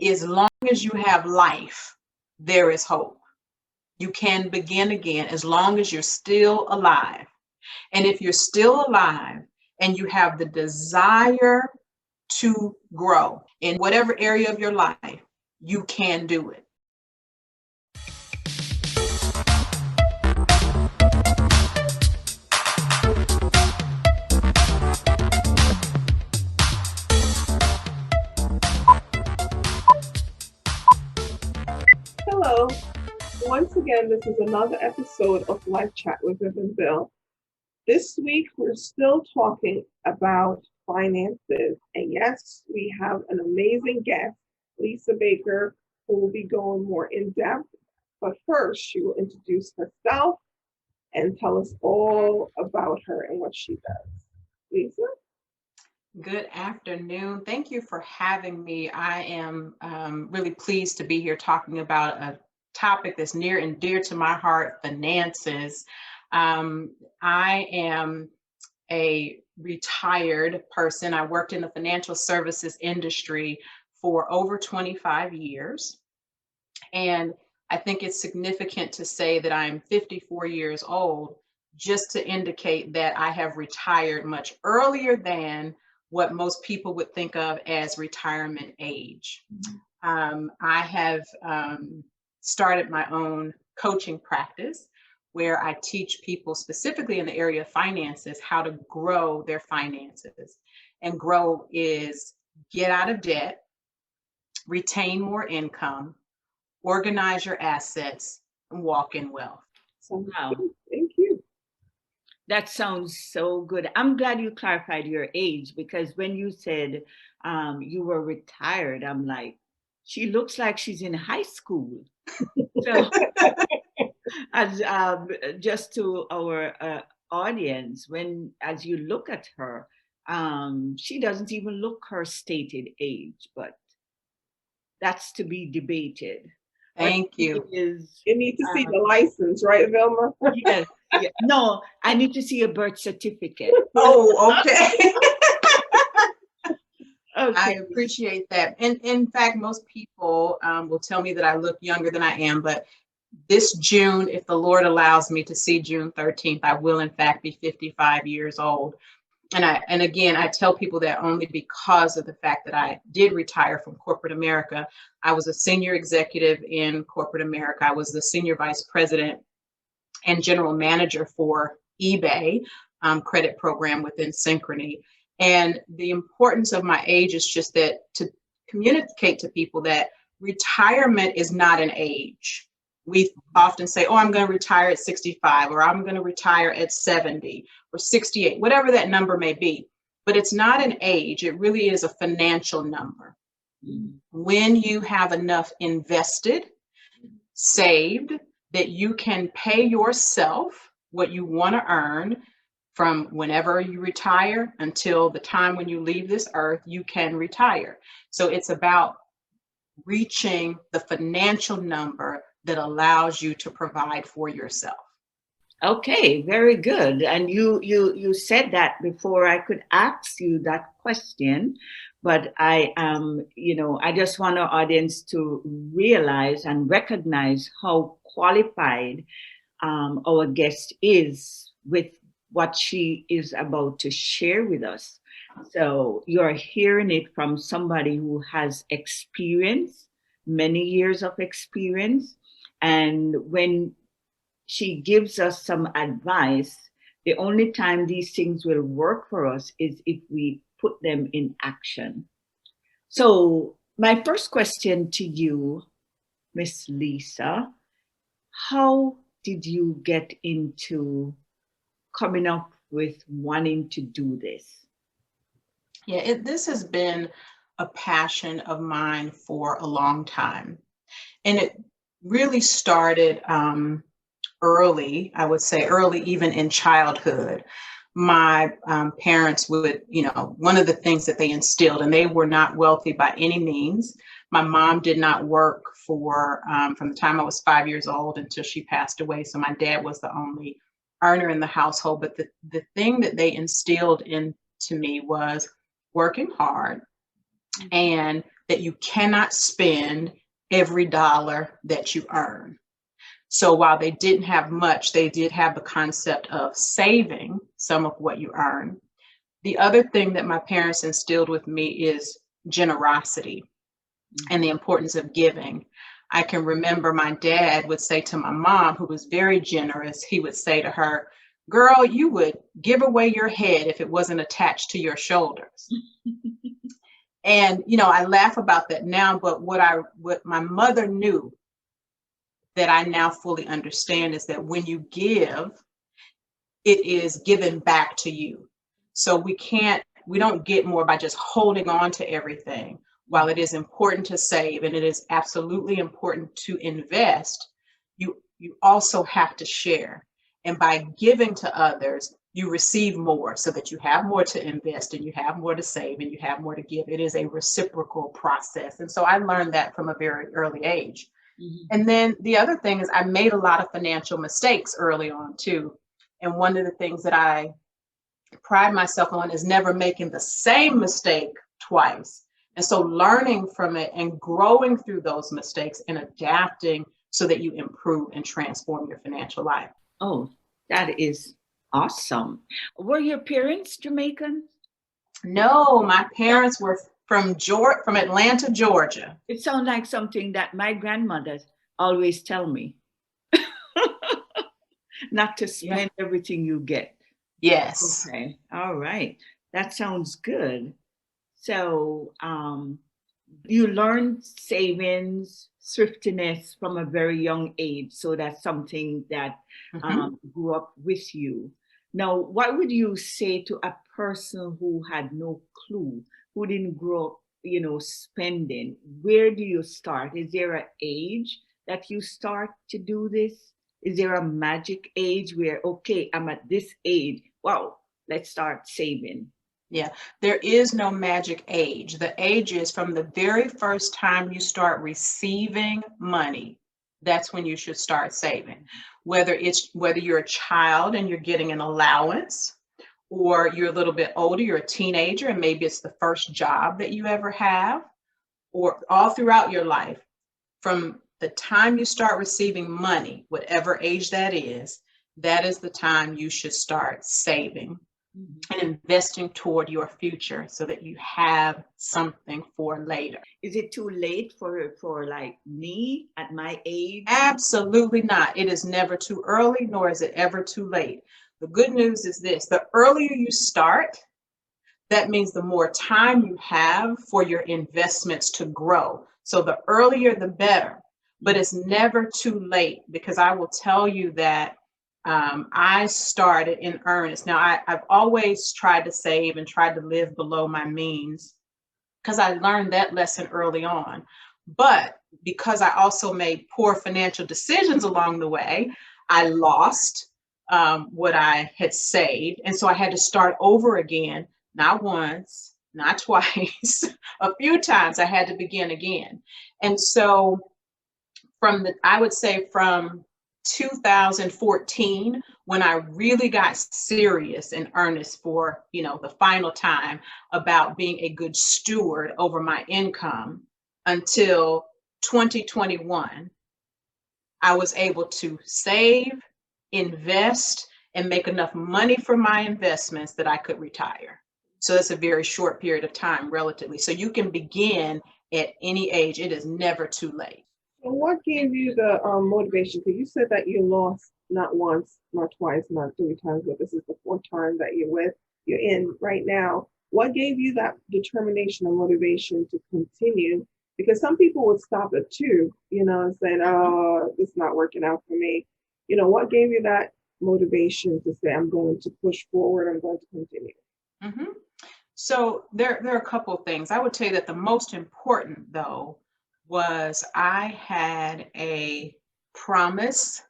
as long as you have life, there is hope. You can begin again as long as you're still alive. And if you're still alive and you have the desire to grow in whatever area of your life, you can do it. Hello. Once again, this is another episode of Life Chat with Viv and Bill. This week, we're still talking about finances. And yes, we have an amazing guest, Lisa Baker, who will be going more in depth. But first, she will introduce herself and tell us all about her and what she does. Lisa? Good afternoon. Thank you for having me. I am really pleased to be here talking about a topic that's near and dear to my heart, finances. I am a retired person. I worked in the financial services industry for over 25 years. And I think it's significant to say that I'm 54 years old, just to indicate that I have retired much earlier than what most people would think of as retirement age. I have started my own coaching practice where I teach people specifically in the area of finances how to grow their finances. And grow is get out of debt, retain more income, organize your assets, and walk in wealth. Wow. Thank you. That sounds so good. I'm glad you clarified your age, because when you said you were retired, I'm like, she looks like she's in high school. So, as just to our audience, as you look at her, she doesn't even look her stated age, but that's to be debated. Thank you. You need to see the license, right, Vilma? Yes. Yeah. No, I need to see a birth certificate. Oh, okay. Okay. I appreciate that. And in fact, most people will tell me that I look younger than I am, but this June, if the Lord allows me to see June 13th, I will in fact be 55 years old. And again, I tell people that only because of the fact that I did retire from corporate America. I was a senior executive in corporate America. I was the senior vice president and general manager for eBay credit program within Synchrony. And the importance of my age is just that to communicate to people that retirement is not an age. We often say, oh, I'm going to retire at 65, or I'm going to retire at 70 or 68, whatever that number may be. But it's not an age. It really is a financial number. When you have enough invested, saved, that you can pay yourself what you want to earn from whenever you retire until the time when you leave this earth, you can retire. So it's about reaching the financial number that allows you to provide for yourself. Okay, very good. And you said that before I could ask you that question, but I I just want our audience to realize and recognize how qualified our guest is with what she is about to share with us. So you're hearing it from somebody who has experience, many years of experience. And when she gives us some advice, the only time these things will work for us is if we put them in action. So my first question to you, Miss Lisa, how did you get into coming up with wanting to do this? Yeah, this has been a passion of mine for a long time. And it really started early, I would say early, even in childhood. My parents would, one of the things that they instilled, and they were not wealthy by any means. My mom did not work from the time I was 5 years old until she passed away. So my dad was the only earner in the household. But the thing that they instilled into me was working hard and that you cannot spend every dollar that you earn. So while they didn't have much, they did have the concept of saving some of what you earn. The other thing that my parents instilled with me is generosity and the importance of giving. I can remember my dad would say to my mom, who was very generous, he would say to her, "Girl, you would give away your head if it wasn't attached to your shoulders." And, I laugh about that now, but what my mother knew that I now fully understand is that when you give, it is given back to you. So we don't get more by just holding on to everything. While it is important to save and it is absolutely important to invest, you also have to share. And by giving to others, you receive more so that you have more to invest and you have more to save and you have more to give. It is a reciprocal process. And so I learned that from a very early age. Mm-hmm. And then the other thing is I made a lot of financial mistakes early on too. And one of the things that I pride myself on is never making the same mistake twice. And so learning from it and growing through those mistakes and adapting so that you improve and transform your financial life. Oh, that is awesome. Were your parents Jamaican? No, my parents were from Atlanta, Georgia. It sounds like something that my grandmother always tell me. Not to spend everything you get. Yes. Okay. All right. That sounds good. So you learned savings, thriftiness from a very young age. So that's something that grew up with you. Now, what would you say to a person who had no clue, who didn't grow up, spending? Where do you start? Is there an age that you start to do this? Is there a magic age where, okay, I'm at this age, wow, let's start saving? Yeah, there is no magic age. The age is from the very first time you start receiving money. That's when you should start saving. Whether you're a child and you're getting an allowance, or you're a little bit older, you're a teenager, and maybe it's the first job that you ever have, or all throughout your life, from the time you start receiving money, whatever age that is the time you should start saving and investing toward your future so that you have something for later. Is it too late for like me at my age? Absolutely not. It is never too early, nor is it ever too late. The good news is this: the earlier you start, that means the more time you have for your investments to grow. So the earlier, the better. But it's never too late, because I will tell you that I started in earnest. Now, I've always tried to save and tried to live below my means, because I learned that lesson early on. But because I also made poor financial decisions along the way, I lost what I had saved. And so I had to start over again, not once, not twice, a few times I had to begin again. And so I would say from 2014, when I really got serious and earnest for, the final time about being a good steward over my income, until 2021, I was able to save, invest, and make enough money from my investments that I could retire. So that's a very short period of time, relatively. So you can begin at any age. It is never too late. So what gave you the motivation? Because you said that you lost not once, not twice, not three times, but this is the fourth time that you're in right now. What gave you that determination and motivation to continue? Because some people would stop at two, and saying, "Oh, it's not working out for me." What gave you that motivation to say, "I'm going to push forward, I'm going to continue"? Mm-hmm. So there are a couple of things. I would tell you that the most important, though, was I had a promise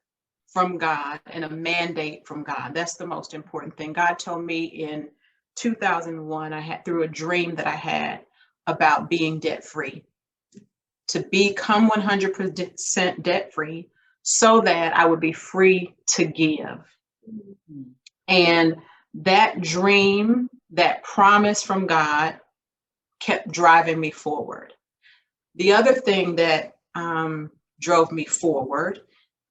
from God and a mandate from God. That's the most important thing. God told me in 2001, through a dream that I had, about being debt-free, to become 100% debt-free so that I would be free to give. Mm-hmm. And that dream, that promise from God, kept driving me forward. The other thing that drove me forward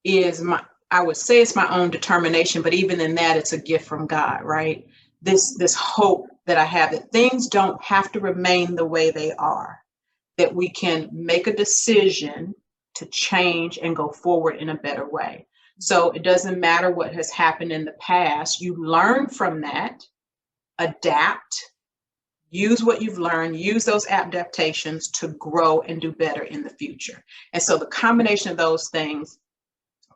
is I would say it's my own determination, but even in that, it's a gift from God, right? This hope that I have that things don't have to remain the way they are, that we can make a decision to change and go forward in a better way. So it doesn't matter what has happened in the past. You learn from that, adapt, use what you've learned, use those adaptations to grow and do better in the future. And so the combination of those things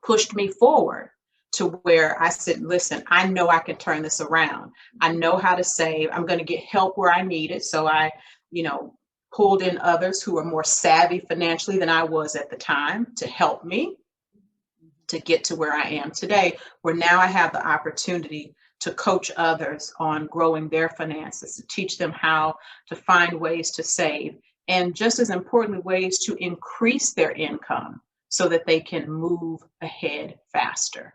pushed me forward to where I said, listen, I know I can turn this around. I know how to save. I'm going to get help where I need it. So I, pulled in others who are more savvy financially than I was at the time to help me to get to where I am today, where now I have the opportunity to coach others on growing their finances, to teach them how to find ways to save, and just as importantly, ways to increase their income so that they can move ahead faster.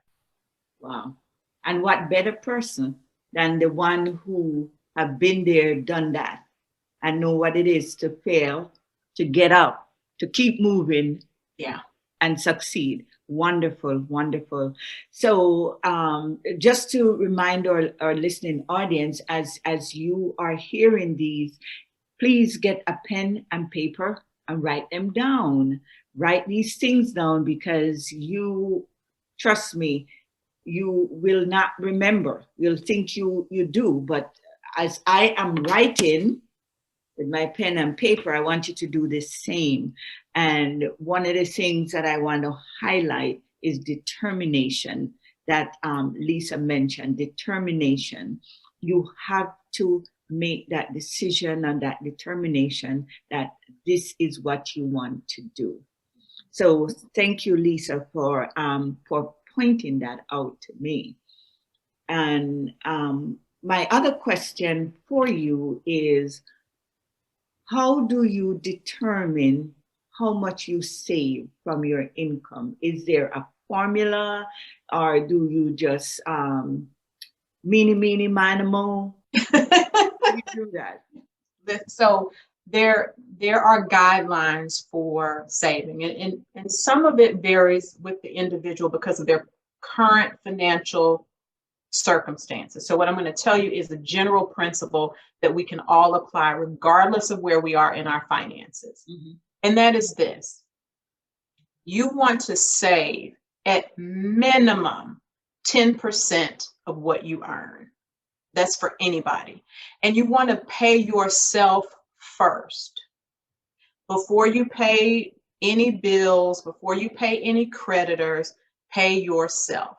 Wow. And what better person than the one who have been there, done that, and know what it is to fail, to get up, to keep moving, and succeed. Wonderful, wonderful. So just to remind our listening audience, as you are hearing these, please get a pen and paper and write them down. Write these things down, because you, trust me, you will not remember. You'll think you do, but as I am writing with my pen and paper, I want you to do the same. And one of the things that I want to highlight is determination that Lisa mentioned. Determination. You have to make that decision and that determination that this is what you want to do. So thank you, Lisa, for pointing that out to me. And my other question for you is, how do you determine how much you save from your income? Is there a formula, or do you just meeny, miny, mo? How do you do that? So there are guidelines for saving, and some of it varies with the individual because of their current financial circumstances. So what I'm going to tell you is a general principle that we can all apply regardless of where we are in our finances. Mm-hmm. And that is this: you want to save at minimum 10% of what you earn. That's for anybody. And you want to pay yourself first. Before you pay any bills, before you pay any creditors, pay yourself.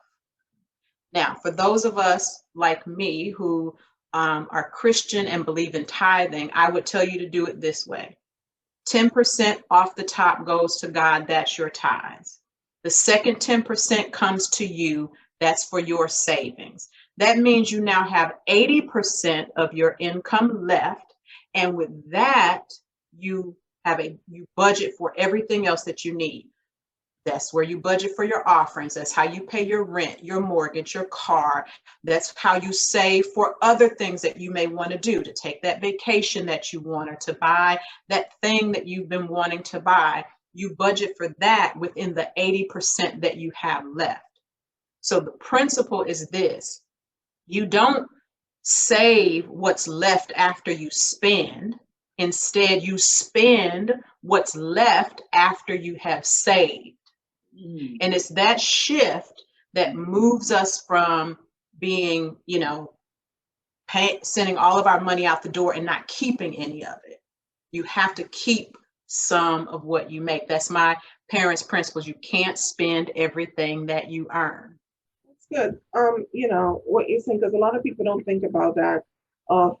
Now, for those of us like me who are Christian and believe in tithing, I would tell you to do it this way. 10% off the top goes to God. That's your tithes. The second 10% comes to you. That's for your savings. That means you now have 80% of your income left. And with that, you budget for everything else that you need. That's where you budget for your offerings. That's how you pay your rent, your mortgage, your car. That's how you save for other things that you may want to do, to take that vacation that you want, or to buy that thing that you've been wanting to buy. You budget for that within the 80% that you have left. So the principle is this: you don't save what's left after you spend. Instead, you spend what's left after you have saved. And it's that shift that moves us from being, sending all of our money out the door and not keeping any of it. You have to keep some of what you make. That's my parents' principles. You can't spend everything that you earn. That's good. What you're saying, because a lot of people don't think about that, of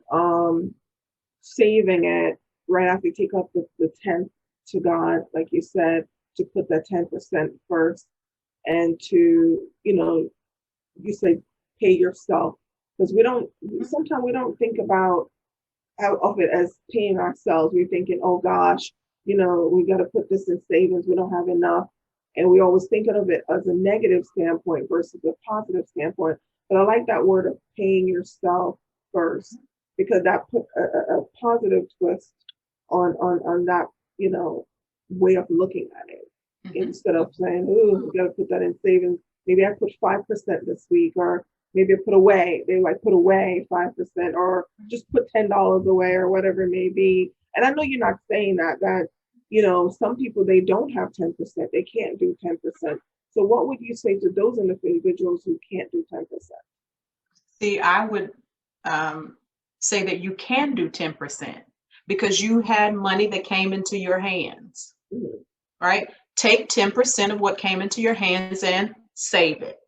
saving it right after you take up the 10th to God, like you said, to put that 10% first, and to, you say pay yourself, because sometimes we don't think about of it as paying ourselves. We're thinking, oh gosh, we got to put this in savings, we don't have enough. And we always thinking of it as a negative standpoint versus a positive standpoint. But I like that word of paying yourself first, because that put a positive twist on that, way of looking at it. Mhm. Instead of saying, oh, we got to put that in savings. Maybe I put 5% this week, or maybe I put away. They like put away 5%, or just put $10 away, or whatever it may be. And I know you're not saying that, some people, they don't have 10%. They can't do 10%. So what would you say to those individuals who can't do 10%? See, I would say that you can do 10% because you had money that came into your hands, Mhm. right? Take 10% of what came into your hands and save it,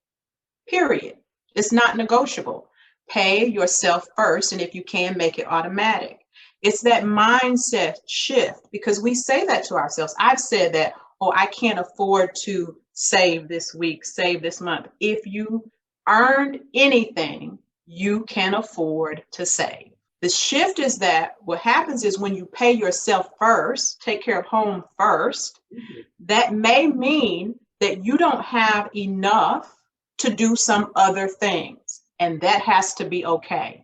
period. It's not negotiable. Pay yourself first, and if you can, make it automatic. It's that mindset shift because we say that to ourselves. I've said that, oh, I can't afford to save this week, save this month. If you earned anything, you can afford to save. The shift is that what happens is when you pay yourself first, take care of home first, that may mean that you don't have enough to do some other things. And that has to be okay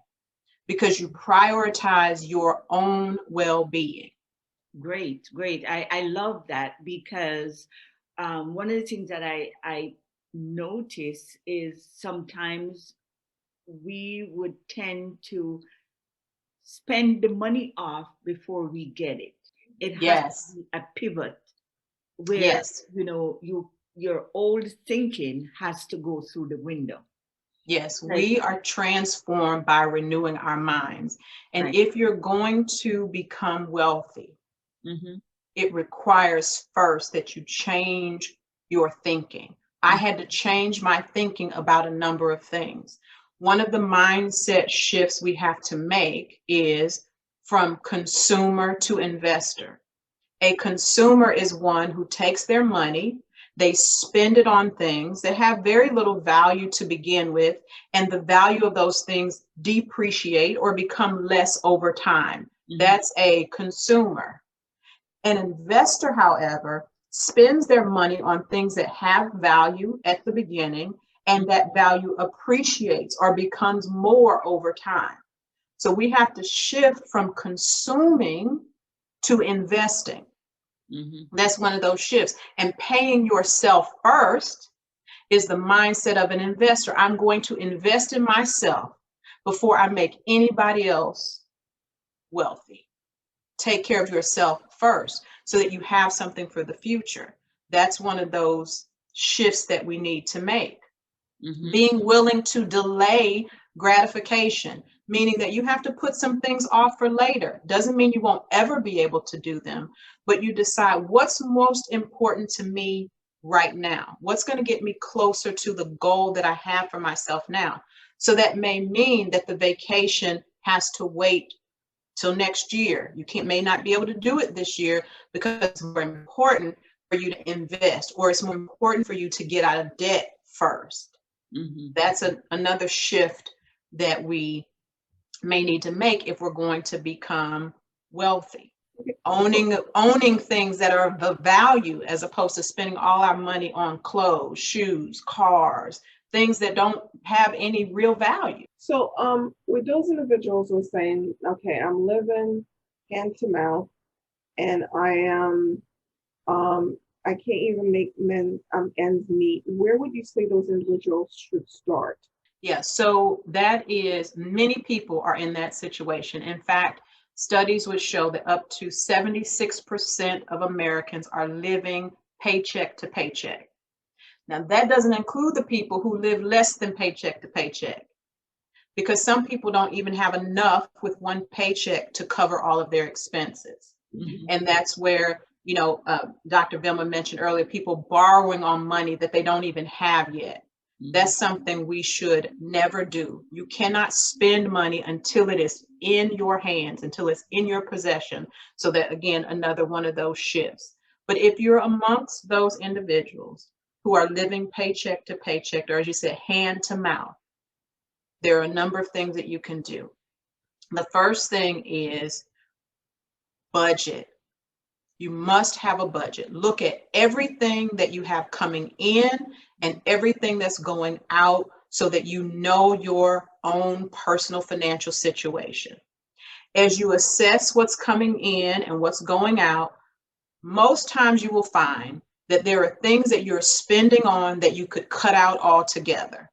because you prioritize your own well-being. Great, great. I love that because one of the things that I notice is sometimes we would tend to spend the money off before we get it. It has Yes. to be a pivot where, Yes. your old thinking has to go through the window. Yes, Like, we are transformed by renewing our minds. And right. if you're going to become wealthy, Mm-hmm. it requires first that you change your thinking. I had to change my thinking about a number of things. One of the mindset shifts we have to make is from consumer to investor. A consumer is one who takes their money, they spend it on things that have very little value to begin with, and the value of those things depreciate or become less over time. Mm-hmm. That's a consumer. An investor, however, spends their money on things that have value at the beginning and that value appreciates or becomes more over time. So we have to shift from consuming to investing. Mm-hmm. That's one of those shifts. And paying yourself first is the mindset of an investor. I'm going to invest in myself before I make anybody else wealthy. Take care of yourself first so that you have something for the future. That's one of those shifts that we need to make. Mm-hmm. Being willing to delay gratification, meaning that you have to put some things off for later. Doesn't mean you won't ever be able to do them, but you decide what's most important to me right now. What's going to get me closer to the goal that I have for myself now? So that may mean that the vacation has to wait till next year. You may not be able to do it this year because it's more important for you to invest, or it's more important for you to get out of debt first. Mm-hmm. That's another shift that we may need to make if we're going to become wealthy. Owning things that are of value as opposed to spending all our money on clothes, shoes, cars, things that don't have any real value. So, with those individuals who are saying, okay, I'm living hand to mouth, and I can't even make ends meet. Where would you say those individuals should start? Yeah, so that is, many people are in that situation. In fact, studies would show that up to 76% of Americans are living paycheck to paycheck. Now, that doesn't include the people who live less than paycheck to paycheck, because some people don't even have enough with one paycheck to cover all of their expenses. Mm-hmm. And that's where, Dr. Vilma mentioned earlier, people borrowing on money that they don't even have yet. That's something we should never do. You cannot spend money until it is in your hands, until it's in your possession. So that, again, another one of those shifts. But if you're amongst those individuals who are living paycheck to paycheck, or as you said, hand to mouth, there are a number of things that you can do. The first thing is budget. You must have a budget. Look at everything that you have coming in and everything that's going out so that you know your own personal financial situation. As you assess what's coming in and what's going out, most times you will find that there are things that you're spending on that you could cut out altogether.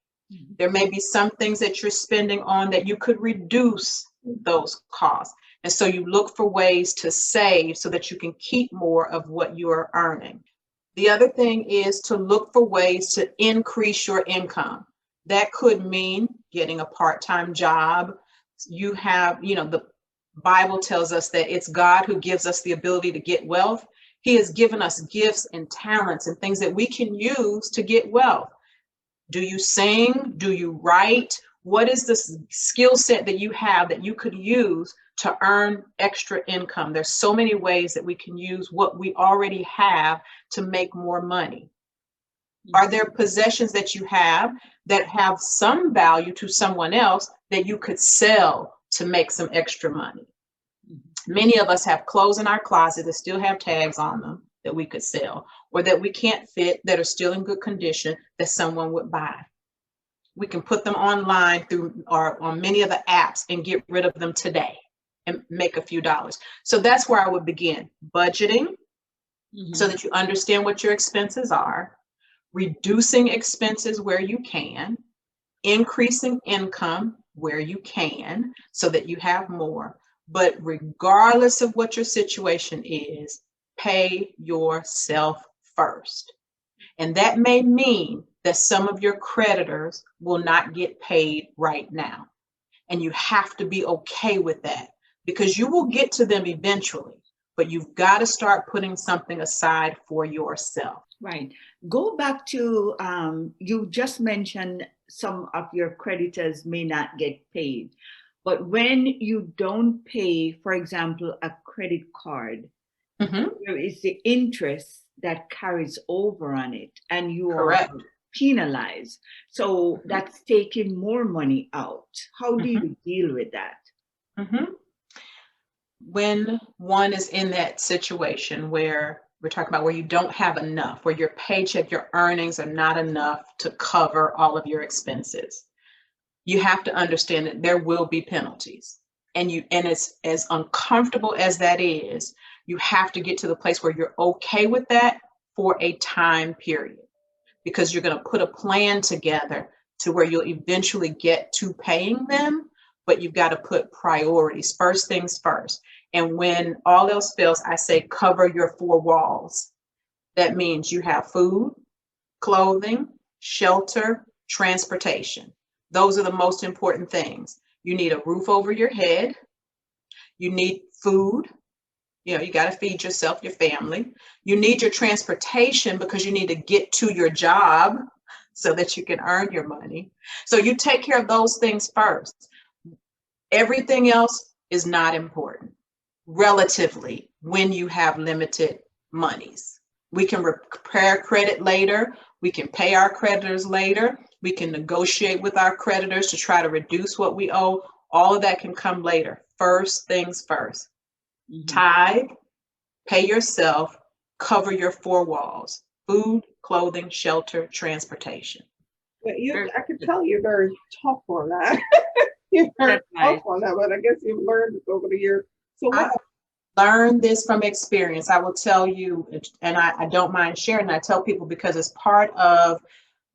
There may be some things that you're spending on that you could reduce those costs. And so you look for ways to save so that you can keep more of what you are earning. The other thing is to look for ways to increase your income. That could mean getting a part-time job. The Bible tells us that it's God who gives us the ability to get wealth. He has given us gifts and talents and things that we can use to get wealth. Do you sing? Do you write? What is the skill set that you have that you could use to earn extra income? There's so many ways that we can use what we already have to make more money. Are there possessions that you have that have some value to someone else that you could sell to make some extra money? Many of us have clothes in our closet that still have tags on them that we could sell, or that we can't fit that are still in good condition that someone would buy. We can put them online or on many of the apps and get rid of them today and make a few dollars. So that's where I would begin. Budgeting, so that you understand what your expenses are, reducing expenses where you can, increasing income where you can so that you have more. But regardless of what your situation is, pay yourself first. And that may mean that some of your creditors will not get paid right now. And you have to be okay with that, because you will get to them eventually, but you've got to start putting something aside for yourself. Right. Go back to, you just mentioned some of your creditors may not get paid. But when you don't pay, for example, a credit card, there is the interest that carries over on it, and you Correct. are penalized. So that's taking more money out. How do you deal with that? When one is in that situation where we're talking about where you don't have enough, where your paycheck, your earnings are not enough to cover all of your expenses, you have to understand that there will be penalties. And it's as uncomfortable as that is, you have to get to the place where you're okay with that for a time period, because you're going to put a plan together to where you'll eventually get to paying them, but you've got to put priorities. First things first. And when all else fails, I say cover your four walls. That means you have food, clothing, shelter, transportation. Those are the most important things. You need a roof over your head. You need food. You got to feed yourself, your family. You need your transportation because you need to get to your job so that you can earn your money. So you take care of those things first. Everything else is not important, relatively, when you have limited monies. We can repair credit later. We can pay our creditors later. We can negotiate with our creditors to try to reduce what we owe. All of that can come later. First things first. Tithe, pay yourself, cover your four walls: food, clothing, shelter, transportation. But I could tell you're very tough on that. You're very tough on that, but I guess you've learned this over the years. So what? I learned this from experience. I will tell you, and I don't mind sharing. I tell people because it's part of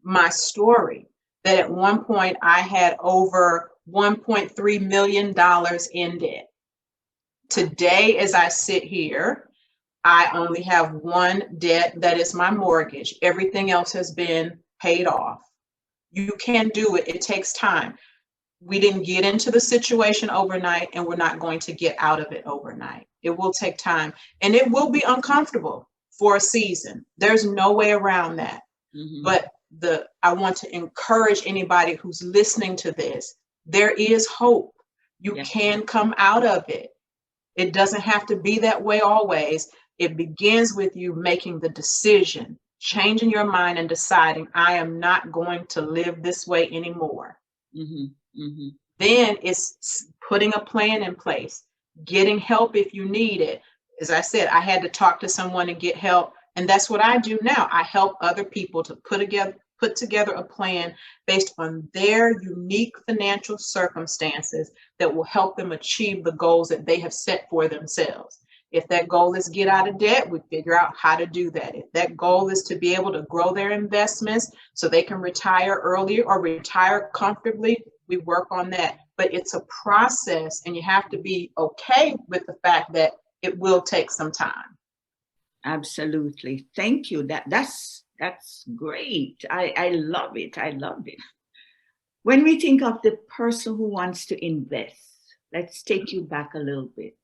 my story, that at one point I had over $1.3 million in debt. Today, as I sit here, I only have one debt, that is my mortgage. Everything else has been paid off. You can do it. It takes time. We didn't get into the situation overnight, and we're not going to get out of it overnight. It will take time, and it will be uncomfortable for a season. There's no way around that. But I want to encourage anybody who's listening to this. There is hope. You can come out of it. It doesn't have to be that way always. It begins with you making the decision, changing your mind and deciding, I am not going to live this way anymore. Then it's putting a plan in place, getting help if you need it. As I said, I had to talk to someone and get help. And that's what I do now. I help other people to put together a plan based on their unique financial circumstances that will help them achieve the goals that they have set for themselves. If that goal is get out of debt, we figure out how to do that. If that goal is to be able to grow their investments so they can retire early or retire comfortably, we work on that. But it's a process, and you have to be okay with the fact that it will take some time. Absolutely. Thank you. That's great. I love it. I love it. When we think of the person who wants to invest, let's take you back a little bit.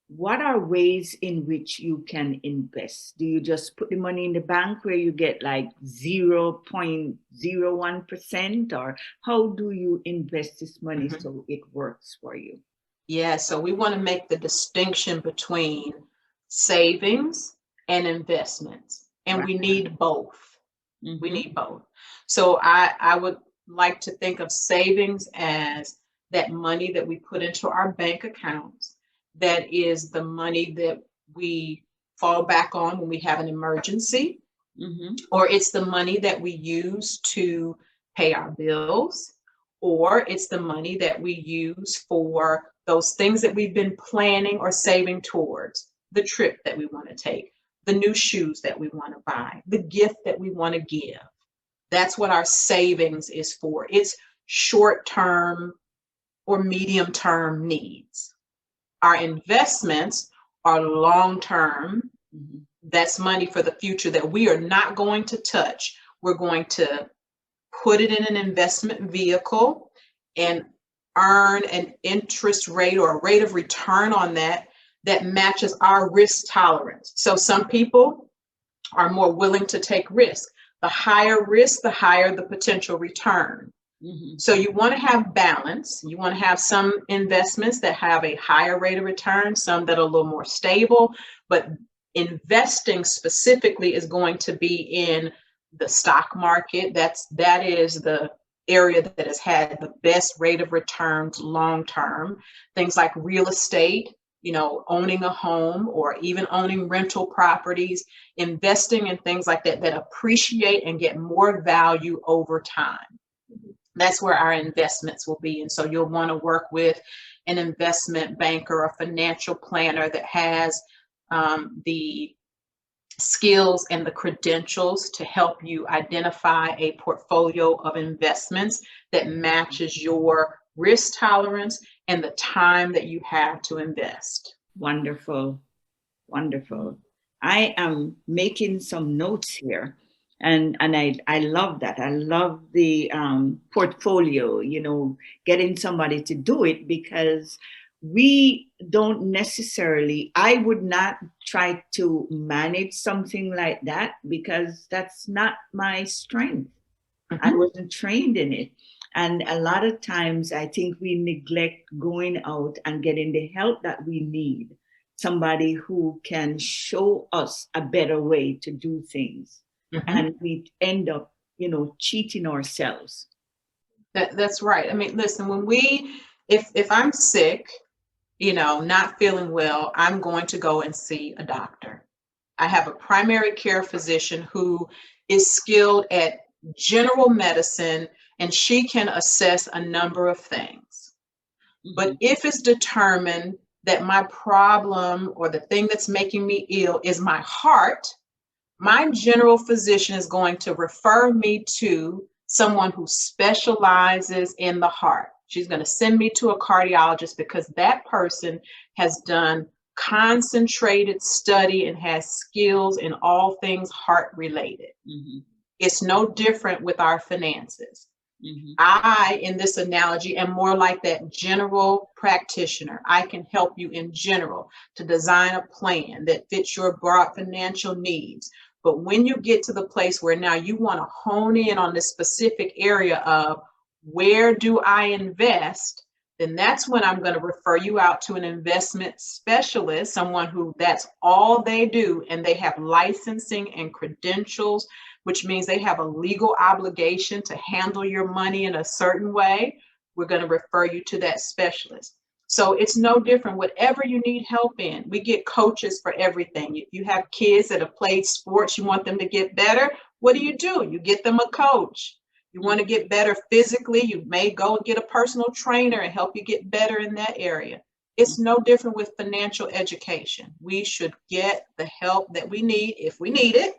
What are ways in which you can invest? Do you just put the money in the bank where you get like 0.01%, or how do you invest this money so it works for you? Yeah, so we want to make the distinction between savings and investments, and we need both. We need both. So I would like to think of savings as that money that we put into our bank accounts. That is the money that we fall back on when we have an emergency, or it's the money that we use to pay our bills, or it's the money that we use for those things that we've been planning or saving towards, the trip that we want to take, the new shoes that we want to buy, the gift that we want to give. That's what our savings is for. It's short-term or medium-term needs. Our investments are long-term. That's money for the future that we are not going to touch. We're going to put it in an investment vehicle and earn an interest rate or a rate of return on that matches our risk tolerance. So some people are more willing to take risk. The higher risk, the higher the potential return. So you want to have balance. You want to have some investments that have a higher rate of return, some that are a little more stable, but investing specifically is going to be in the stock market. That is the area that has had the best rate of returns long term. Things like real estate, owning a home or even owning rental properties, investing in things like that appreciate and get more value over time. That's where our investments will be. And so you'll want to work with an investment banker or financial planner that has the skills and the credentials to help you identify a portfolio of investments that matches your risk tolerance and the time that you have to invest. Wonderful. Wonderful. I am making some notes here. And I love that. I love the portfolio, getting somebody to do it, because we don't necessarily, I would not try to manage something like that because that's not my strength. I wasn't trained in it. And a lot of times I think we neglect going out and getting the help that we need, somebody who can show us a better way to do things. And we end up, cheating ourselves. That's right. I mean, listen, if I'm sick, not feeling well, I'm going to go and see a doctor. I have a primary care physician who is skilled at general medicine, and she can assess a number of things. But if it's determined that my problem or the thing that's making me ill is my heart, my general physician is going to refer me to someone who specializes in the heart. She's going to send me to a cardiologist because that person has done concentrated study and has skills in all things heart related. It's no different with our finances. I, in this analogy, am more like that general practitioner. I can help you in general to design a plan that fits your broad financial needs. But when you get to the place where now you want to hone in on this specific area of where do I invest, then that's when I'm going to refer you out to an investment specialist, someone who that's all they do, and they have licensing and credentials, which means they have a legal obligation to handle your money in a certain way. We're going to refer you to that specialist. So it's no different. Whatever you need help in, we get coaches for everything. If you have kids that have played sports, you want them to get better, what do? You get them a coach. You want to get better physically, you may go and get a personal trainer and help you get better in that area. It's no different with financial education. We should get the help that we need if we need it,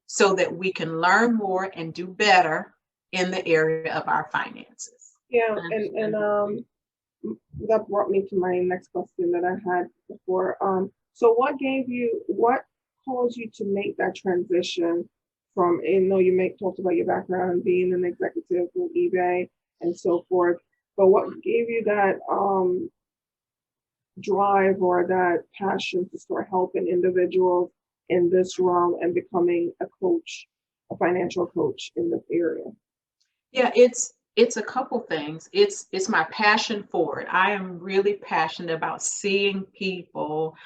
so that we can learn more and do better in the area of our finances. Yeah, and that brought me to my next question that I had before. So what caused you to make that transition from, you talked about your background being an executive with eBay and so forth, but what gave you that drive or that passion to start helping individuals in this realm and becoming a coach, a financial coach in this area? Yeah, it's a couple things. It's my passion for it. I am really passionate about seeing people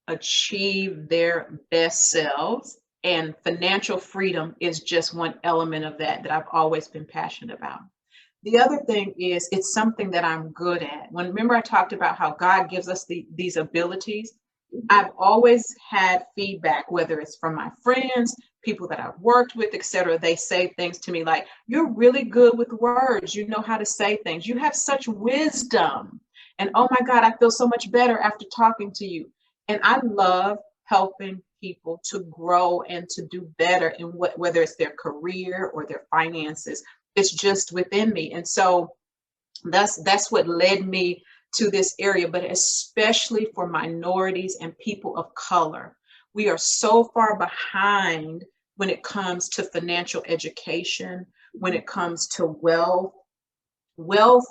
achieve their best selves, and financial freedom is just one element of that I've always been passionate about. The other thing is it's something that I'm good at. Remember I talked about how God gives us these abilities. I've always had feedback, whether it's from my friends, people that I've worked with, etc. They say things to me like, "You're really good with words. You know how to say things. You have such wisdom. And oh my God, I feel so much better after talking to you." And I love helping people to grow and to do better in whether it's their career or their finances. It's just within me. And so that's what led me to this area, but especially for minorities and people of color. We are so far behind when it comes to financial education, when it comes to wealth. Wealth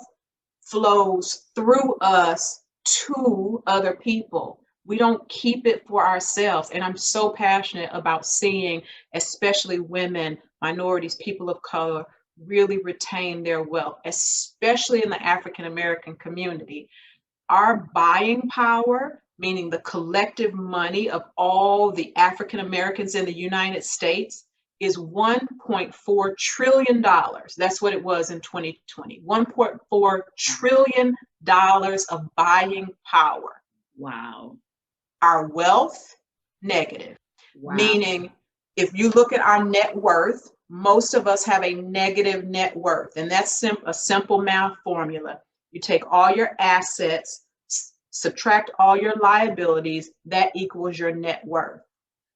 flows through us to other people. We don't keep it for ourselves. And I'm so passionate about seeing, especially women, minorities, people of color, really retain their wealth, especially in the African American community. Our buying power, meaning the collective money of all the African Americans in the United States, is $1.4 trillion. That's what it was in 2020. $1.4 trillion of buying power. Wow. Our wealth, negative. Wow. Meaning, if you look at our net worth, most of us have a negative net worth. And that's a simple math formula. You take all your assets, subtract all your liabilities, that equals your net worth.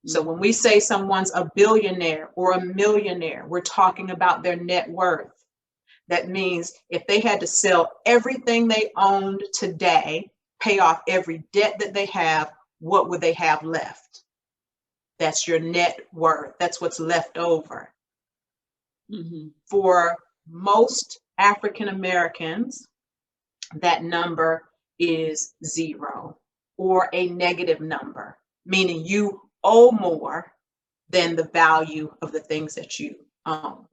So when we say someone's a billionaire or a millionaire, we're talking about their net worth. That means if they had to sell everything they owned today, pay off every debt that they have, what would they have left? That's your net worth. That's what's left over. For most African Americans, that number is zero or a negative number, meaning you owe more than the value of the things that you own.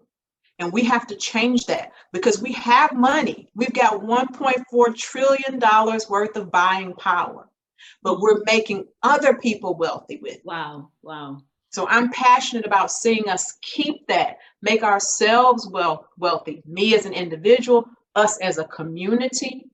And we have to change that because we have money. We've got $1.4 trillion worth of buying power, but we're making other people wealthy with it. Wow. Wow. So I'm passionate about seeing us keep that, make ourselves wealthy, me as an individual, us as a community.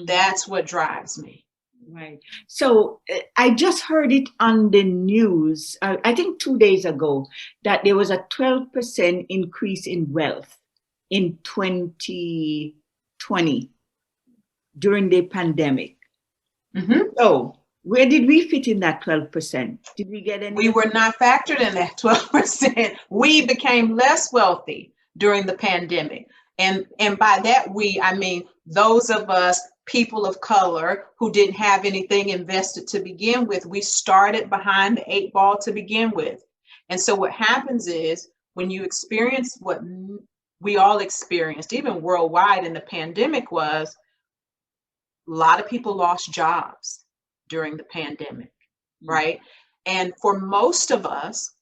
That's what drives me. Right. So I just heard it on the news, I think 2 days ago, that there was a 12% increase in wealth in 2020 during the pandemic. So where did we fit in that 12%? Did we get any? We were not factored in that 12%. We became less wealthy during the pandemic. And by that I mean those of us, people of color, who didn't have anything invested to begin with. We started behind the 8 ball to begin with. And so what happens is when you experience what we all experienced, even worldwide in the pandemic, was a lot of people lost jobs during the pandemic, right? And for most of us,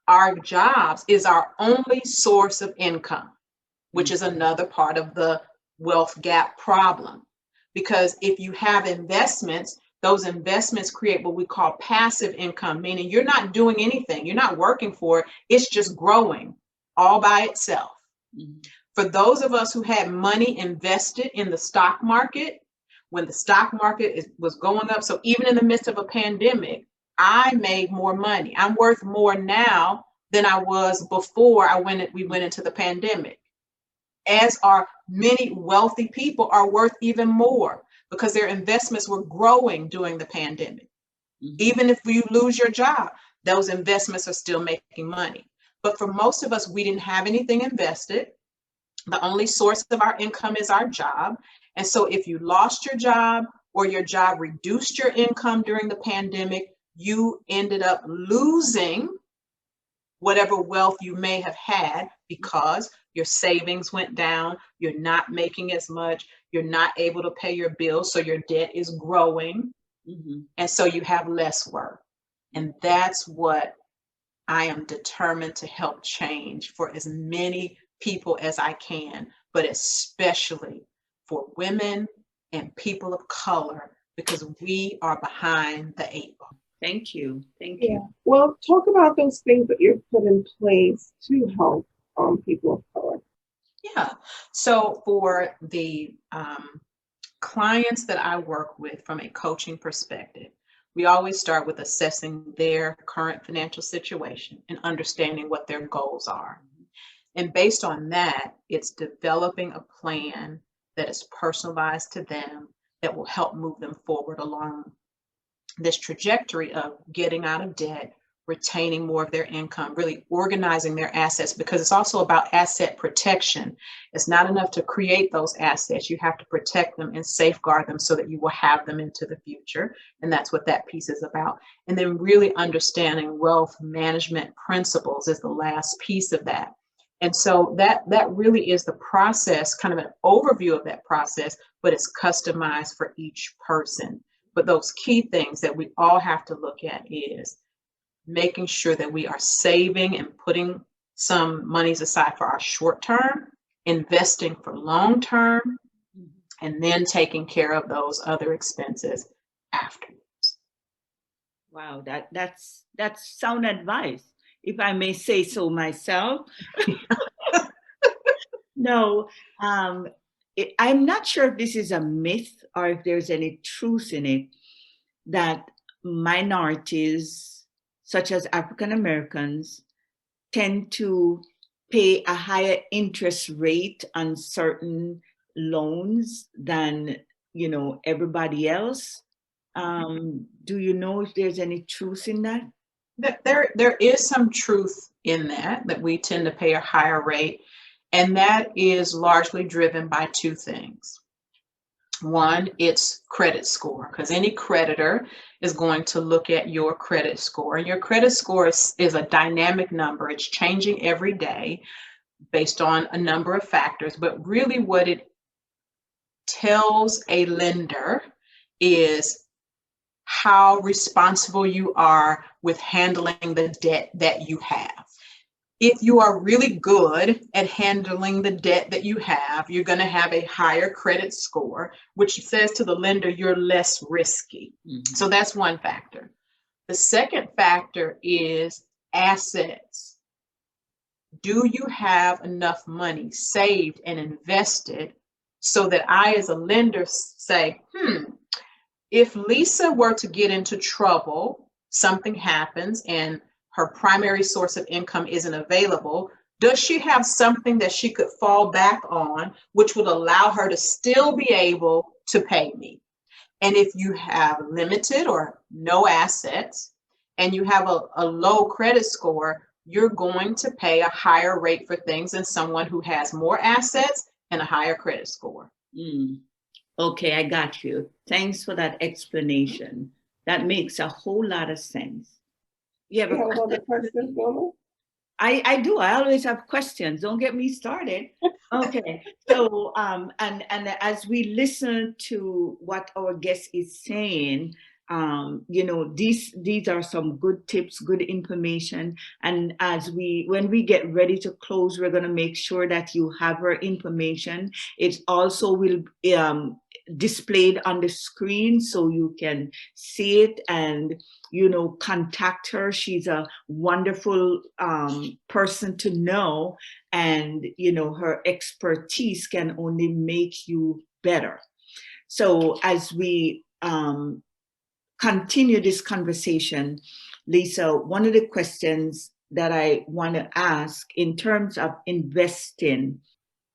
our jobs is our only source of income, which is another part of the wealth gap problem. Because if you have investments, those investments create what we call passive income, meaning you're not doing anything, you're not working for it, it's just growing all by itself. For those of us who had money invested in the stock market, when the stock market was going up, so even in the midst of a pandemic, I made more money. I'm worth more now than I was before we went into the pandemic. As are many wealthy people are worth even more because their investments were growing during the pandemic. Even if you lose your job, those investments are still making money. But for most of us, we didn't have anything invested. The only source of our income is our job. And so if you lost your job or your job reduced your income during the pandemic, you ended up losing whatever wealth you may have had because your savings went down, you're not making as much, you're not able to pay your bills, so your debt is growing. And so you have less work. And that's what I am determined to help change for as many people as I can, but especially for women and people of color, because we are behind the 8 ball. Thank you. Thank you. Well, talk about those things that you've put in place to help people of color. Yeah. So for the clients that I work with from a coaching perspective, we always start with assessing their current financial situation and understanding what their goals are. And based on that, it's developing a plan that is personalized to them that will help move them forward along this trajectory of getting out of debt, retaining more of their income, really organizing their assets, because it's also about asset protection. It's not enough to create those assets. You have to protect them and safeguard them so that you will have them into the future. And that's what that piece is about. And then really understanding wealth management principles is the last piece of that. And so that really is the process, kind of an overview of that process, but it's customized for each person. But those key things that we all have to look at is making sure that we are saving and putting some monies aside for our short term, investing for long term, and then taking care of those other expenses afterwards. Wow, that's sound advice, if I may say so myself. No, I'm not sure if this is a myth or if there's any truth in it, that minorities, such as African Americans, tend to pay a higher interest rate on certain loans than, everybody else. Do you know if there's any truth in that? There is some truth in that we tend to pay a higher rate, and that is largely driven by two things. One, it's credit score, because any creditor is going to look at your credit score. And your credit score is a dynamic number. It's changing every day based on a number of factors. But really what it tells a lender is how responsible you are with handling the debt that you have. If you are really good at handling the debt that you have, you're going to have a higher credit score, which says to the lender you're less risky. So that's one factor. The second factor is assets. Do you have enough money saved and invested so that I, as a lender, say, if Lisa were to get into trouble, something happens, and her primary source of income isn't available, does she have something that she could fall back on, which would allow her to still be able to pay me? And if you have limited or no assets and you have a low credit score, you're going to pay a higher rate for things than someone who has more assets and a higher credit score. Okay, I got you. Thanks for that explanation. That makes a whole lot of sense. You have another question, Wilma? I do. I always have questions. Don't get me started. Okay. So, and as we listen to what our guest is saying, these are some good tips, good information. And when we get ready to close, we're going to make sure that you have her information. It also will displayed on the screen so you can see it and contact her. She's a wonderful person to know, and her expertise can only make you better. So as we continue this conversation, Lisa, one of the questions that I want to ask in terms of investing,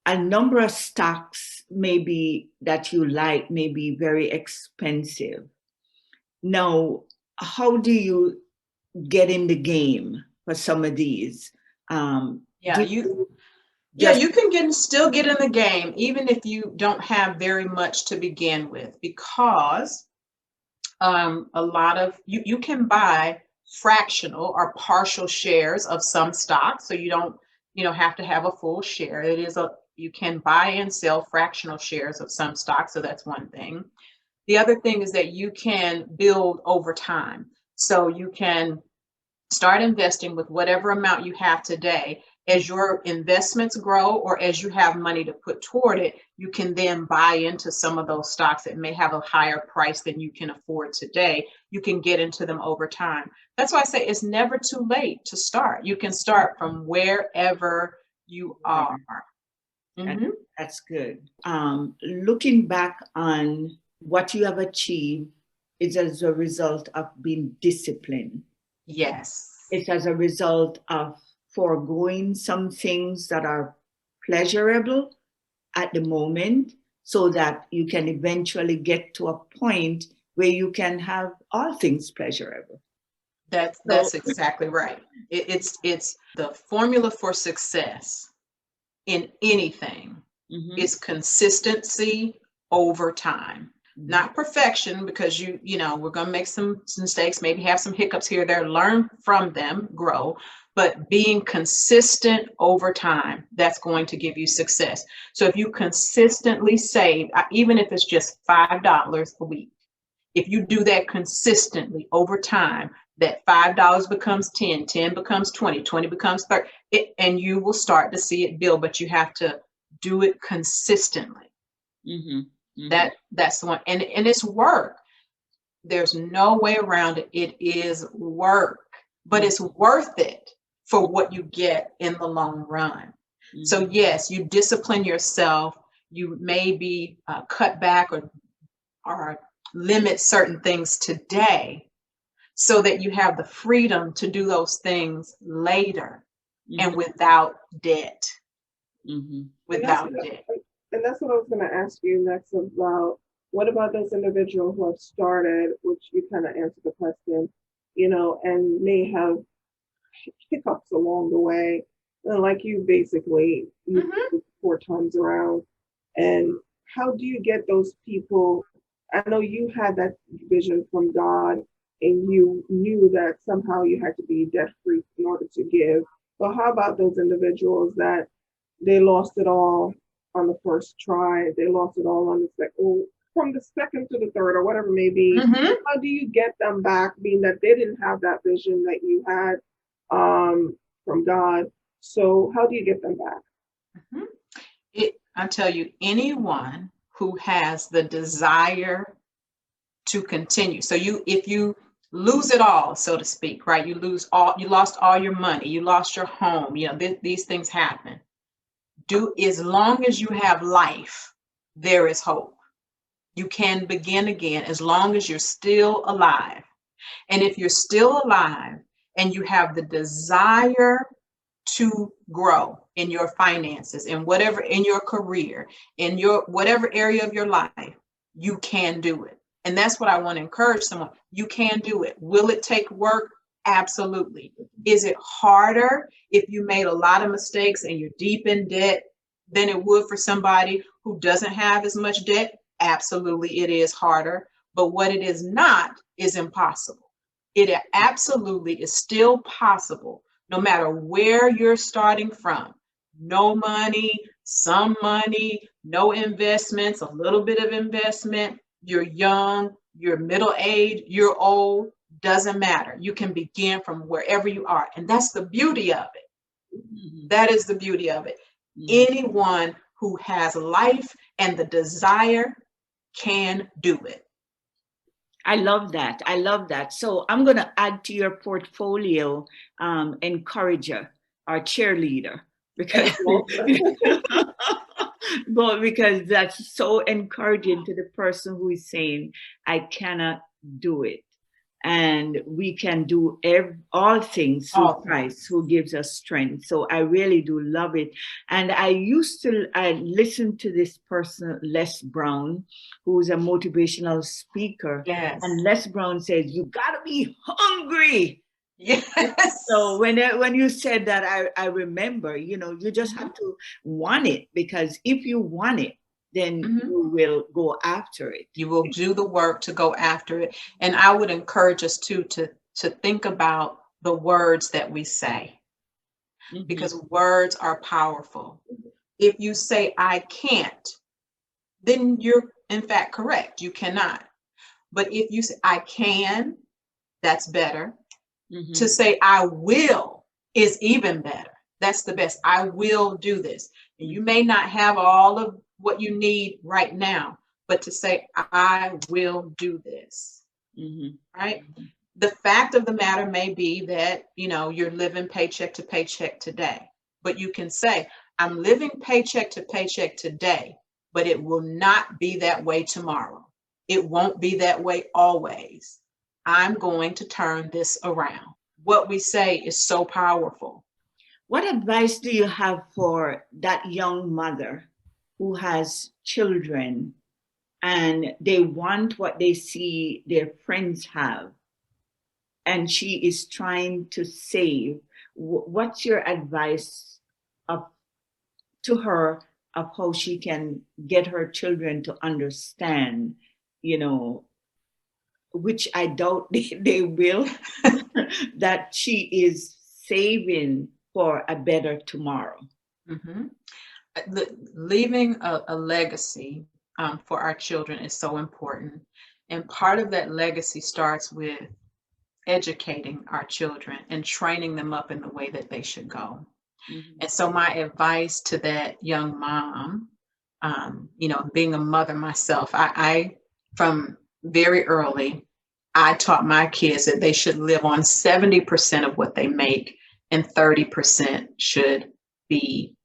a number of stocks maybe that you like may be very expensive. Now, how do you get in the game for some of these? Yeah, you can still get in the game, even if you don't have very much to begin with, because a lot of you can buy fractional or partial shares of some stocks, so you don't have to have a full share. You can buy and sell fractional shares of some stocks, so that's one thing. The other thing is that you can build over time, so you can start investing with whatever amount you have today. As your investments grow, or as you have money to put toward it, you can then buy into some of those stocks that may have a higher price than you can afford today. You can get into them over time. That's why I say it's never too late to start. You can start from wherever you are. Mm-hmm. That's good. Looking back on what you have achieved is as a result of being disciplined. Yes. It's as a result of foregoing some things that are pleasurable at the moment, so that you can eventually get to a point where you can have all things pleasurable. That's exactly right. It's the formula for success in anything is consistency over time. Not perfection, because we're going to make some mistakes, maybe have some hiccups here or there, learn from them, grow, but being consistent over time, that's going to give you success. So if you consistently save, even if it's just $5 a week, if you do that consistently over time, that $5 becomes 10, 10 becomes 20, 20 becomes 30, and you will start to see it build, but you have to do it consistently. That's the one. And it's work. There's no way around it. It is work, but it's worth it for what you get in the long run. So yes, you discipline yourself. You maybe cut back or limit certain things today, so that you have the freedom to do those things later and without debt. Without debt. And that's what I was going to ask you next about. What about those individuals who have started, which you kind of answered the question, and may have hiccups along the way, like you basically, you 4 times around. And how do you get those people? I know you had that vision from God, and you knew that somehow you had to be debt free in order to give. But how about those individuals that they lost it all on the first try, they lost it all on the second, from the second to the third, or whatever it may be? How do you get them back, being that they didn't have that vision that you had from God? So how do you get them back? I tell you, anyone who has the desire to continue. So if you lose it all, so to speak, right? You lost all your money, you lost your home, these things happen. As long as you have life, there is hope. You can begin again as long as you're still alive. And if you're still alive and you have the desire to grow in your finances, in your career, in your whatever area of your life, you can do it. And that's what I want to encourage someone. You can do it. Will it take work? Absolutely. Is it harder if you made a lot of mistakes and you're deep in debt than it would for somebody who doesn't have as much debt? Absolutely, it is harder. But what it is not is impossible. It absolutely is still possible, no matter where you're starting from. No money, some money, no investments, a little bit of investment. You're young, you're middle age, you're old, doesn't matter. You can begin from wherever you are. And that's the beauty of it. That is the beauty of it. Anyone who has life and the desire can do it. I love that. I love that. So I'm going to add to your portfolio encourager or cheerleader, because because that's so encouraging to the person who is saying, I cannot do it. and we can do all things through Christ who gives us strength. So I really do love it. And I listened to this person, Les Brown, who's a motivational speaker. Yes. And Les Brown says, you gotta be hungry. Yes. So when you said that, I remember, you just have to want it, because if you want it, then you will go after it. You will do the work to go after it. And I would encourage us too to think about the words that we say, because words are powerful. If you say, I can't, then you're in fact correct. You cannot. But if you say, I can, that's better. To say, I will is even better. That's the best. I will do this. And you may not have all of what you need right now, but to say, I will do this. Right? The fact of the matter may be that, you're living paycheck to paycheck today, but you can say, I'm living paycheck to paycheck today, but it will not be that way tomorrow. It won't be that way always. I'm going to turn this around. What we say is so powerful. What advice do you have for that young mother who has children and they want what they see their friends have, and she is trying to save? What's your advice to her of how she can get her children to understand, which I doubt they will, that she is saving for a better tomorrow? Leaving a legacy for our children is so important. And part of that legacy starts with educating our children and training them up in the way that they should go. And so my advice to that young mom, being a mother myself, I from very early, I taught my kids that they should live on 70% of what they make, and 30% should be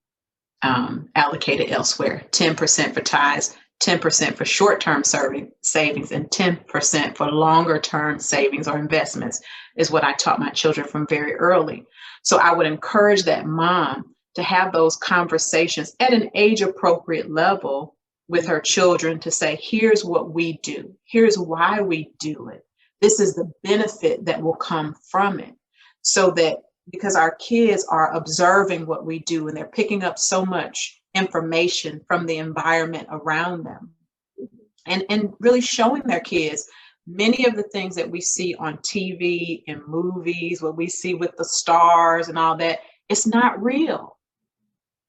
allocated elsewhere. 10% for tithes, 10% for short-term savings, and 10% for longer-term savings or investments is what I taught my children from very early. So I would encourage that mom to have those conversations at an age-appropriate level with her children to say, here's what we do. Here's why we do it. This is the benefit that will come from it. So that, because our kids are observing what we do and they're picking up so much information from the environment around them, and really showing their kids many of the things that we see on TV and movies, what we see with the stars and all that, it's not real.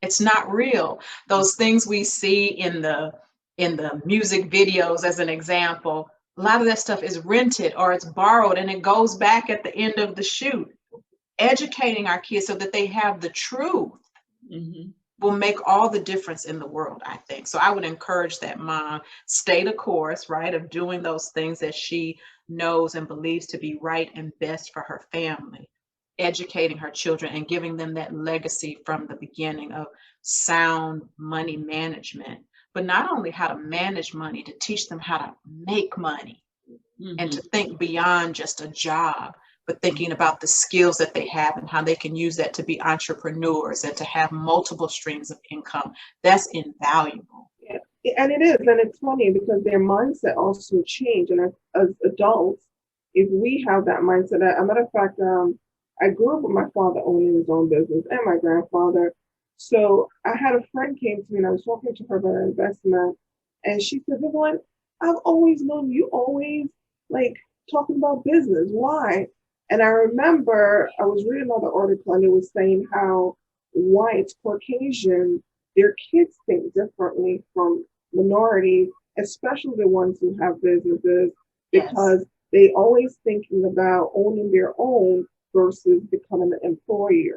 It's not real. Those things we see in the music videos, as an example, a lot of that stuff is rented or it's borrowed and it goes back at the end of the shoot. Educating our kids so that they have the truth will make all the difference in the world, I think. So I would encourage that mom stay the course, right, of doing those things that she knows and believes to be right and best for her family, educating her children and giving them that legacy from the beginning of sound money management, but not only how to manage money, to teach them how to make money and to think beyond just a job, but thinking about the skills that they have and how they can use that to be entrepreneurs and to have multiple streams of income. That's invaluable. Yeah. And it is. And it's funny because their mindset also change. And as adults, if we have that mindset, as a matter of fact, I grew up with my father owning his own business and my grandfather. So I had a friend came to me and I was talking to her about an investment. And she said, Vivian, I've always known you always like talking about business. Why? And I remember I was reading another article and it was saying how white Caucasian, their kids think differently from minorities, especially the ones who have businesses, because they always thinking about owning their own versus becoming an employee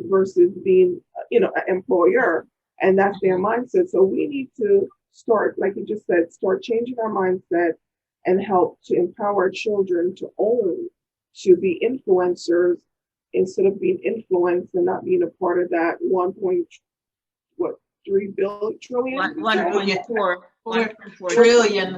versus being, an employer. And that's their mindset. So we need to start, like you just said, start changing our mindset and help to empower children to own, to be influencers instead of being influenced and not being a part of that 1.3 trillion? $1.4 trillion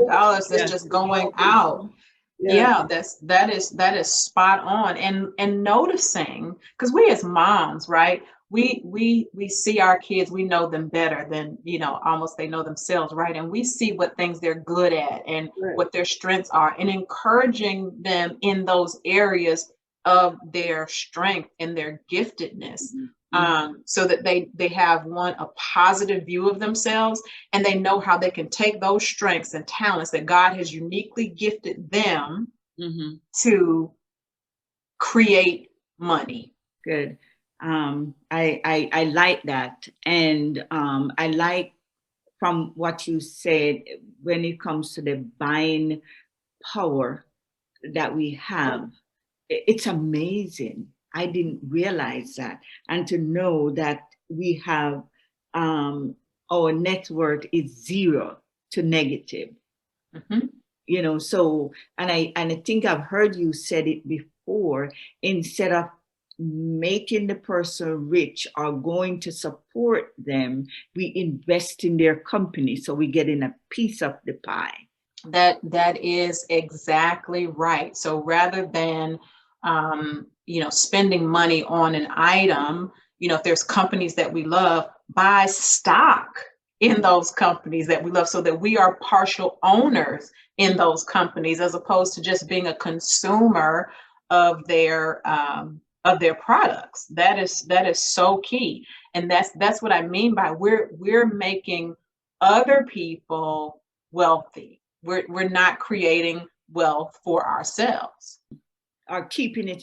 that's just going out. Yeah, that is spot on. And noticing, because we as moms, right? We see our kids, we know them better than, almost they know themselves, right? And we see what things they're good at and Right. what their strengths are, and encouraging them in those areas of their strength and their giftedness. So that they have a positive view of themselves, and they know how they can take those strengths and talents that God has uniquely gifted them to create money. Good. I like that, and I like from what you said when it comes to the buying power that we have. It's amazing. I didn't realize that, and to know that we have our net worth is zero to negative. So, and I think I've heard you said it before. Instead of making the person rich or going to support them, we invest in their company, so we get in a piece of the pie. That is exactly right. So rather than spending money on an item, if there's companies that we love, buy stock in those companies that we love, so that we are partial owners in those companies, as opposed to just being a consumer of their products. That is so key. And that's what I mean by we're making other people wealthy. We're not creating wealth for ourselves. Or keeping it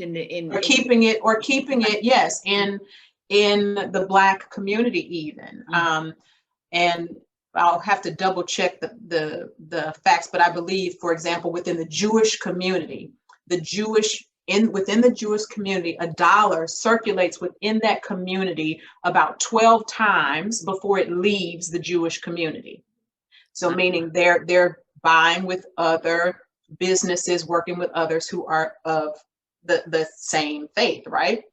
keeping it, yes, in the Black community even. And I'll have to double check the facts, but I believe, for example, within the Jewish community, within the Jewish community, $1 circulates within that community about 12 times before it leaves the Jewish community. So meaning they're buying with other businesses, working with others who are of the same faith, right?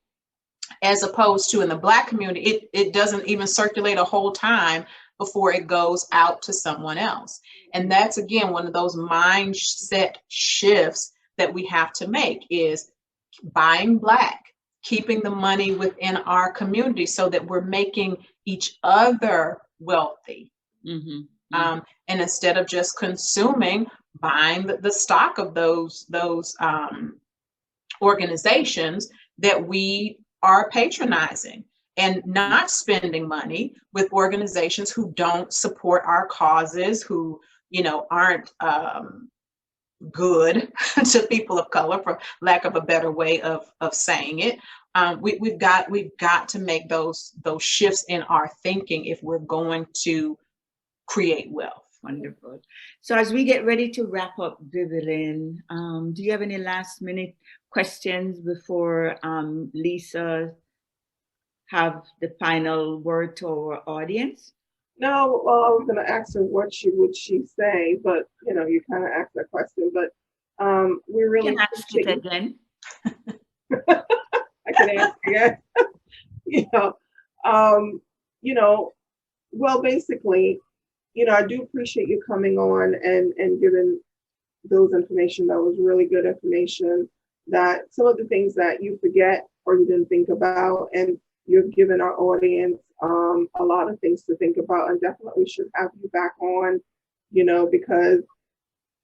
As opposed to in the Black community, it doesn't even circulate a whole time before it goes out to someone else. And that's, again, one of those mindset shifts that we have to make, is buying Black, keeping the money within our community so that we're making each other wealthy. And instead of just consuming, buying the stock of those organizations that we are patronizing, and not spending money with organizations who don't support our causes, who aren't good to people of color, for lack of a better way of saying it. We've got to make those shifts in our thinking if we're going to create wealth. Wonderful. So as we get ready to wrap up, Vivian, do you have any last minute questions before Lisa have the final word to our audience? No, well, I was going to ask her what would she say, but you kind of asked that question. But we really can ask it again. I can ask again. Well, basically, I do appreciate you coming on and giving those information. That was really good information. That some of the things that you forget or you didn't think about, and you've given our audience a lot of things to think about, and definitely should have you back on, because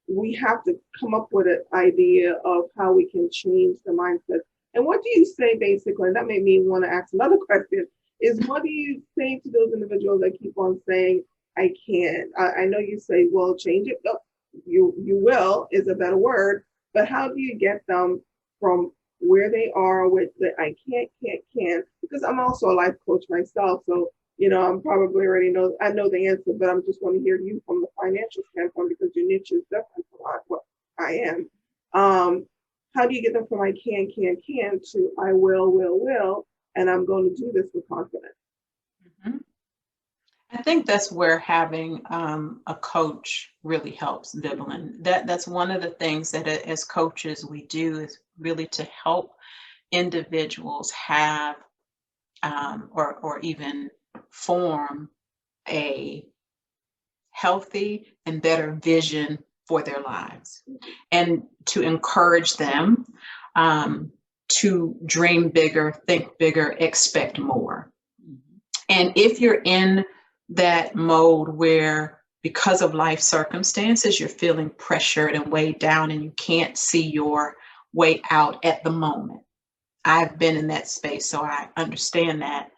we have to come up with an idea of how we can change the mindset. And what do you say, basically, and that made me want to ask another question, is what do you say to those individuals that keep on saying, I can't? I know you say, well, change it. No, you will is a better word, but how do you get them from where they are with the I can't, because I'm also a life coach myself. So, I'm probably I know the answer, but I'm just want to hear you from the financial standpoint, because your niche is different from what I am. How do you get them from I can to I will, and I'm going to do this with confidence? I think that's where having a coach really helps, Vivian. That's one of the things that as coaches we do, is really to help individuals have or even form a healthy and better vision for their lives, and to encourage them to dream bigger, think bigger, expect more. And if you're in that mode where because of life circumstances, you're feeling pressured and weighed down and you can't see your way out at the moment, I've been in that space, so I understand that.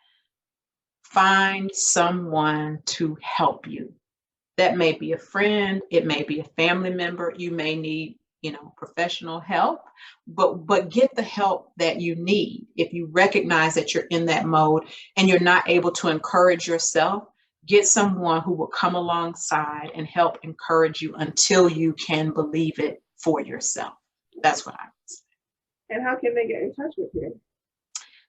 Find someone to help you. That may be a friend, it may be a family member, you may need, professional help, but get the help that you need. If you recognize that you're in that mode and you're not able to encourage yourself, get someone who will come alongside and help encourage you until you can believe it for yourself. That's what I would say. And how can they get in touch with you?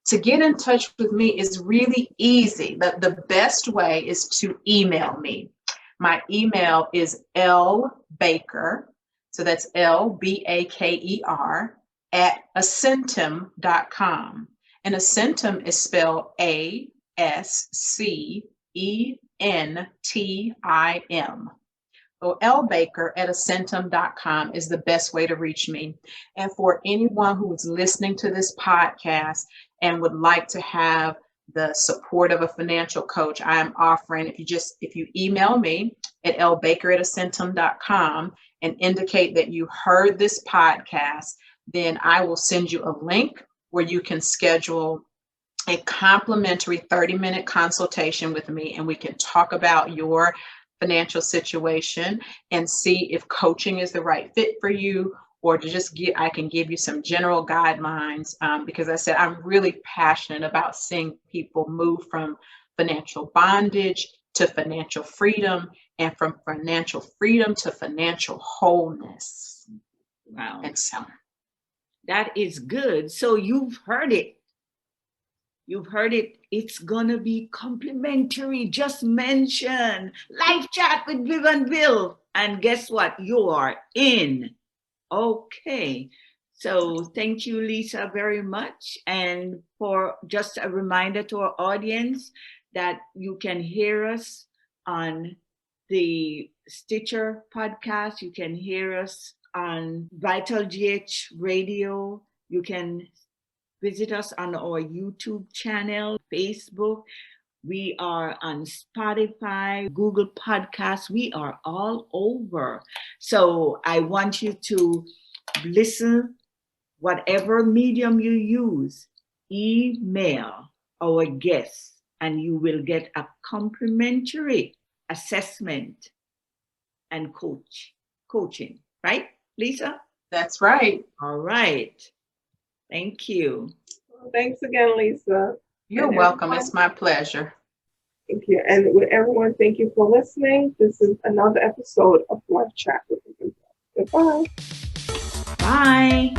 To get in touch with me is really easy. The best way is to email me. My email is lbaker, so that's LBAKER, @ascentim.com. And Ascentim is spelled ASCENTIM. So lbaker@ascentim.com is the best way to reach me. And for anyone who is listening to this podcast and would like to have the support of a financial coach, I am offering, if you email me at lbaker@ascentim.com and indicate that you heard this podcast, then I will send you a link where you can schedule a complimentary 30-minute consultation with me, and we can talk about your financial situation and see if coaching is the right fit for you, or I can give you some general guidelines, because I said I'm really passionate about seeing people move from financial bondage to financial freedom, and from financial freedom to financial wholeness. Wow. And so that is good. So you've heard it. You've heard it. It's going to be complimentary. Just mention Life Chat with Viv and Vil. And guess what? You are in. Okay. So thank you, Lisa, very much. And for just a reminder to our audience that you can hear us on the Stitcher podcast. You can hear us on Vital GH Radio. You can visit us on our YouTube channel, Facebook. We are on Spotify, Google Podcasts. We are all over. So I want you to listen, whatever medium you use, email our guests, and you will get a complimentary assessment and coaching. Right, Lisa? that's right. All right. Thank you. Well, thanks again, Lisa. You're welcome. It's my pleasure. Thank you. And with everyone, thank you for listening. This is another episode of Life Chat with Viv and Vil. Goodbye. Bye.